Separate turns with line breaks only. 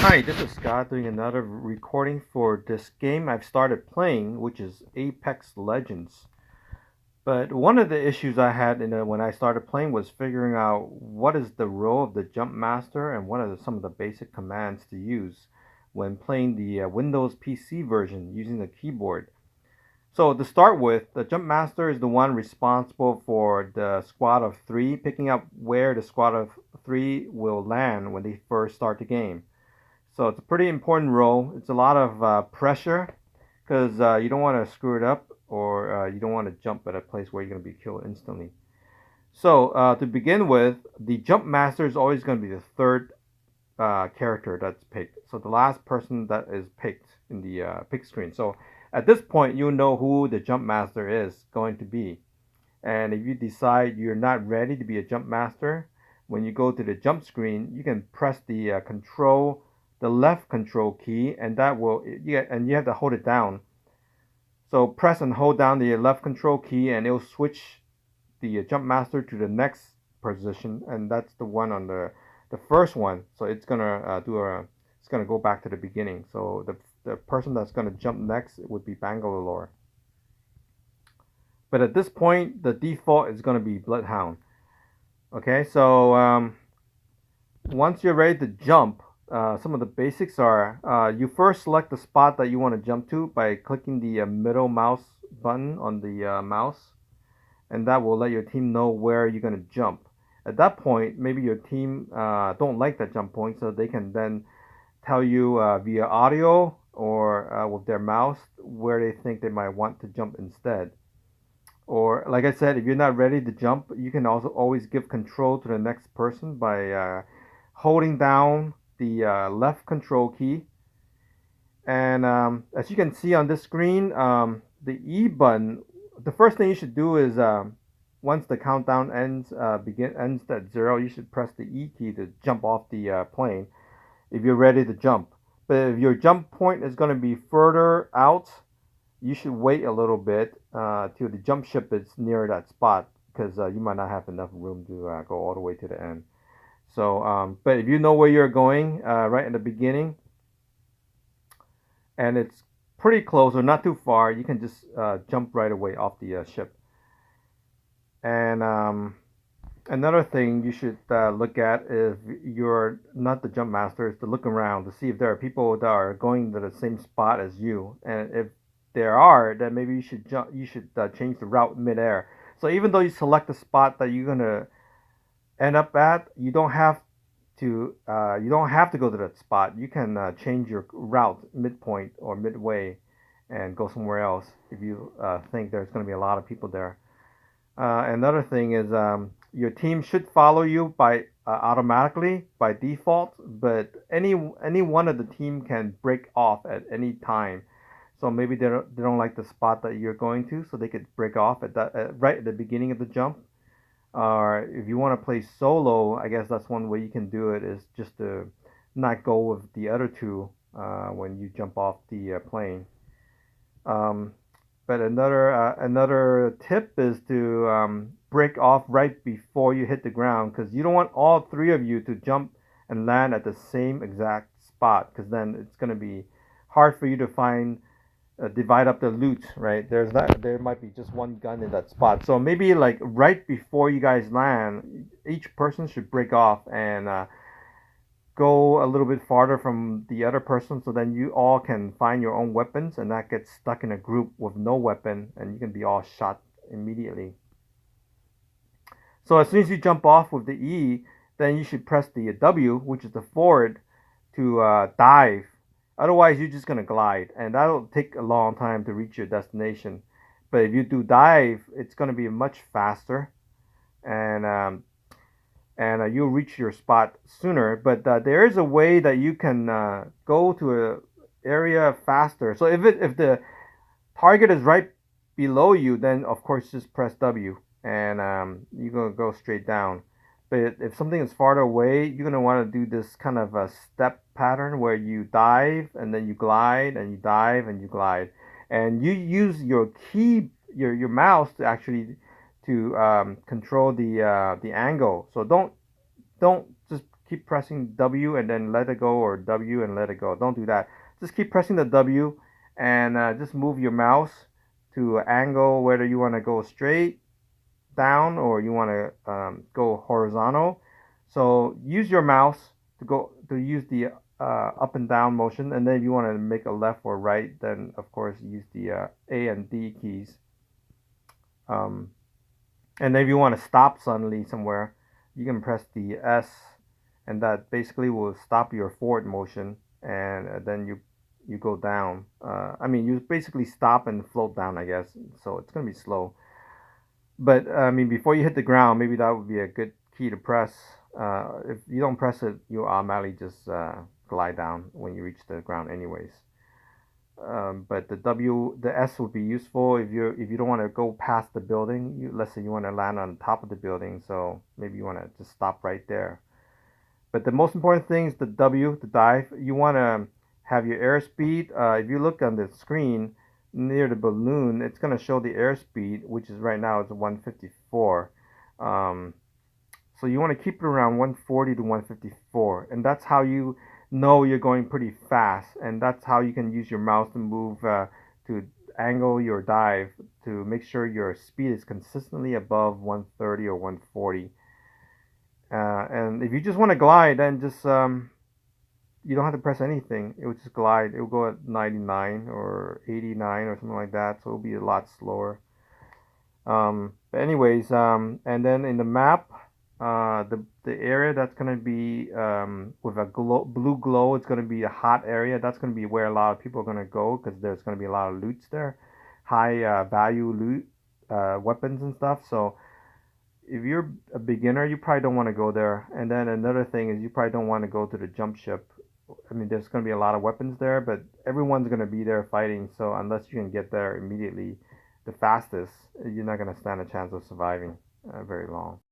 Hi, this is Scott doing another recording for this game I've started playing, which is Apex Legends. But one of the issues I had when I started playing was figuring out what is the role of the jump master and what are some of the basic commands to use when playing the Windows PC version using the keyboard. So to start with, the jump master is the one responsible for the squad of three, picking up where the squad of three will land when they first start the game. So it's a pretty important role. It's a lot of pressure because you don't want to screw it up or you don't want to jump at a place where you're going to be killed instantly. So to begin with, the jump master is always going to be the third character that's picked. So the last person that is picked in the pick screen. So at this point, you know who the jump master is going to be. And if you decide you're not ready to be a jump master, when you go to the jump screen, you can press the left control key, and that will, yeah, and you have to hold it down. So press and hold down the left control key, and it'll switch the jump master to the next position, and that's the one on the first one. So it's gonna it's gonna go back to the beginning. So the person that's gonna jump next would be Bangalore. But at this point, the default is gonna be Bloodhound. Okay, so once you're ready to jump, some of the basics are you first select the spot that you want to jump to by clicking the middle mouse button on the mouse, and that will let your team know where you're going to jump. At that point, maybe your team don't like that jump point, so they can then tell you via audio or with their mouse where they think they might want to jump instead. Or, like I said, if you're not ready to jump, you can also always give control to the next person by holding down the left control key. And as you can see on this screen, the E button, the first thing you should do is once the countdown ends at 0, you should press the E key to jump off the plane if you're ready to jump. But if your jump point is going to be further out, you should wait a little bit till the jump ship is near that spot because you might not have enough room to go all the way to the end. So, but if you know where you're going right in the beginning and it's pretty close or not too far, you can just jump right away off the ship. And another thing you should look at if you're not the jump master is to look around to see if there are people that are going to the same spot as you, and if there are, then maybe you should jump. You should change the route midair. So even though you select the spot that you're gonna end up at, you don't have to go to that spot. You can change your route midpoint or midway, and go somewhere else if you think there's going to be a lot of people there. Another thing is your team should follow you by automatically by default, but any one of the team can break off at any time. So maybe they don't like the spot that you're going to, so they could break off at that right at the beginning of the jump. Or if you want to play solo, I guess that's one way you can do it is just to not go with the other two when you jump off the plane. Um, but another tip is to break off right before you hit the ground because you don't want all three of you to jump and land at the same exact spot because then it's going to be hard for you to find divide up the loot, right? There might be just one gun in that spot. So maybe like right before you guys land, each person should break off and go a little bit farther from the other person so then you all can find your own weapons and not get stuck in a group with no weapon and you can be all shot immediately. So as soon as you jump off with the E, then you should press the W, which is the forward, to dive. Otherwise, you're just gonna glide, and that'll take a long time to reach your destination. But if you do dive, it's gonna be much faster, and you'll reach your spot sooner. But there is a way that you can go to a area faster. So if the target is right below you, then of course just press W and you're gonna go straight down. But if something is farther away, you're gonna want to do this kind of a step pattern where you dive and then you glide and you dive and you glide, and you use your your mouse to actually to control the angle. So don't just keep pressing W and then let it go, or W and let it go. Don't do that. Just keep pressing the W and just move your mouse to an angle, whether you want to go straight down or you want to go horizontal. So use your mouse to use the up and down motion, and then if you want to make a left or right, then of course use the A and D keys. Um, and then if you want to stop suddenly somewhere, you can press the S, and that basically will stop your forward motion, and then you go down. I mean, you basically stop and float down, I guess. So it's gonna be slow. But I mean, before you hit the ground, maybe that would be a good key to press. If you don't press it, you automatically just glide down when you reach the ground, anyways. But the S would be useful if you don't want to go past the building. Let's say you want to land on top of the building, so maybe you want to just stop right there. But the most important thing is the W, the dive. You want to have your airspeed. If you look on the screen near the balloon, it's going to show the airspeed, which is right now it's 154. Um, so you want to keep it around 140 to 154, and that's how you know you're going pretty fast, and that's how you can use your mouse to move to angle your dive to make sure your speed is consistently above 130 or 140. And if you just want to glide, then just you don't have to press anything. It will just glide. It will go at 99 or 89 or something like that. So it'll be a lot slower. But anyways, and then in the map, the area that's gonna be with a blue glow, it's gonna be a hot area. That's gonna be where a lot of people are gonna go because there's gonna be a lot of loots there, high value loot, weapons and stuff. So if you're a beginner, you probably don't want to go there. And then another thing is you probably don't want to go to the jump ship. I mean, there's going to be a lot of weapons there, but everyone's going to be there fighting. So unless you can get there immediately, the fastest, you're not going to stand a chance of surviving very long.